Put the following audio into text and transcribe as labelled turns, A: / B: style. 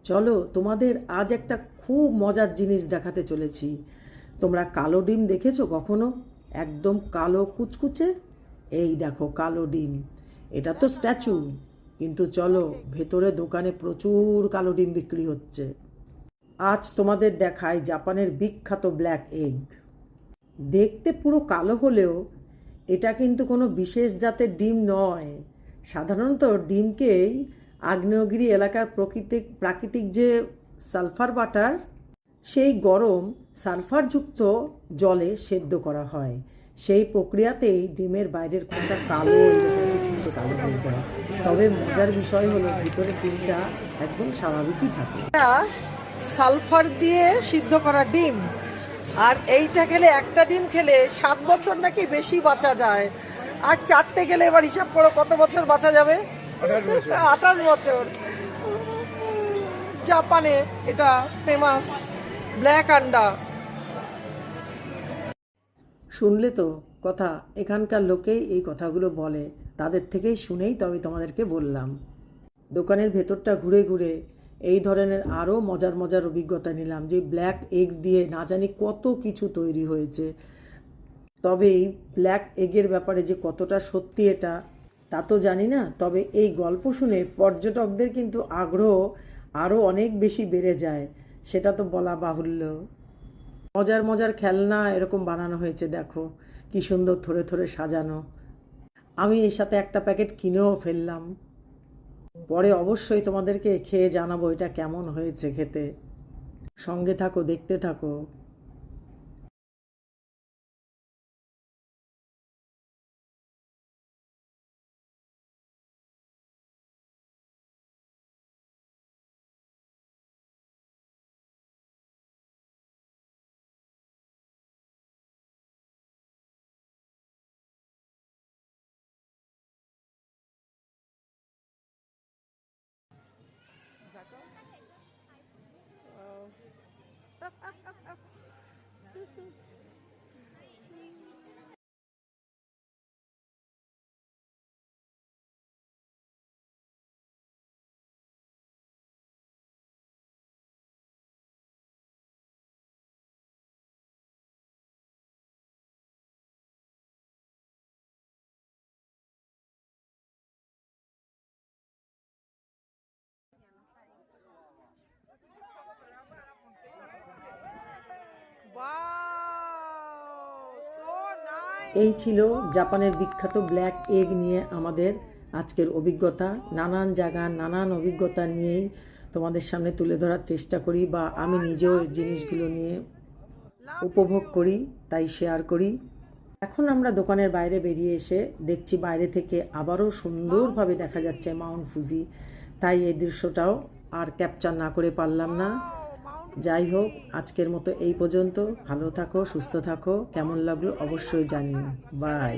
A: চলো তোমাদের আজ একটা খুব মজার জিনিস দেখাতে চলেছি। তোমরা কালো ডিম দেখেছো কখনো? একদম কালো কুচকুচে। এই দেখো কালো ডিম। এটা তো স্ট্যাচু, কিন্তু চলো ভেতরে দোকানে প্রচুর কালো ডিম বিক্রি হচ্ছে। আজ তোমাদের দেখায় জাপানের বিখ্যাত ব্ল্যাক এগ। দেখতে পুরো কালো হলেও এটা কিন্তু কোনো বিশেষ জাতের ডিম নয়। সাধারণত ডিমকেই আগ্নেয়গিরি এলাকার প্রাকৃতিক যে সালফার বাটার, সেই গরম সালফারযুক্ত জলে সেদ্ধ করা হয়। সেই প্রক্রিয়াতেই ডিমের বাইরের খোসা কালো, এরকম কুচকুচে কালো হয়ে যায়। তবে মজার বিষয় হলো ভিতরের ডিমটা একদম স্বাভাবিকই থাকে।
B: সালফার দিয়ে সিদ্ধ করা ডিম, আর এইটা খেলে, একটা ডিম খেলে 7 বছর নাকি বেশি বাঁচা যায়। আর 4টে গেলে এবার হিসাব করো কত বছর বাঁচা যাবে। 28 বছর। জাপানে এটা ফেমাস ব্ল্যাক আন্ডা।
A: শুনলে তো কথা, এখানকার লোকেই এই কথাগুলো বলে, তাদের থেকেই শুনেই তবে তোমাদেরকে বললাম। দোকানের ভেতরটা ঘুরে ঘুরে এই ধরনের আরও মজার মজার অভিজ্ঞতা নিলাম, যে ব্ল্যাক এগস দিয়ে না জানি কত কিছু তৈরি হয়েছে। তবে এই ব্ল্যাক এগের ব্যাপারে যে কতটা সত্যি এটা তা তো জানি না, তবে এই গল্প শুনে পর্যটকদের কিন্তু আগ্রহ আরও অনেক বেশি বেড়ে যায়, সেটা তো বলা বাহুল্য। মজার মজার খেলনা এরকম বানানো হয়েছে, দেখো কি সুন্দর থরে থরে সাজানো। আমি এর সাথে একটা প্যাকেট কিনেও ফেললাম। পরে অবশ্যই তোমাদেরকে খেয়ে জানাবো এটা কেমন হয়েছে খেতে। সঙ্গে থাকো, দেখতে থাকো। এই ছিল জাপানের বিখ্যাত ব্ল্যাক এগ নিয়ে আমাদের আজকের অভিজ্ঞতা। নানান জায়গার নানান অভিজ্ঞতা নিয়েই তোমাদের সামনে তুলে ধরার চেষ্টা করি, বা আমি নিজেও এই জিনিসগুলো নিয়ে উপভোগ করি, তাই শেয়ার করি। এখন আমরা দোকানের বাইরে বেরিয়ে এসে দেখছি বাইরে থেকে আবারও সুন্দরভাবে দেখা যাচ্ছে মাউন্ট ফুজি। তাই এই দৃশ্যটাও আর ক্যাপচার না করে পারলাম না। যাই হোক, আজকের মতো এই পর্যন্ত। ভালো থাকো, সুস্থ থাকো। কেমন লাগলো অবশ্যই জানিও। বাই।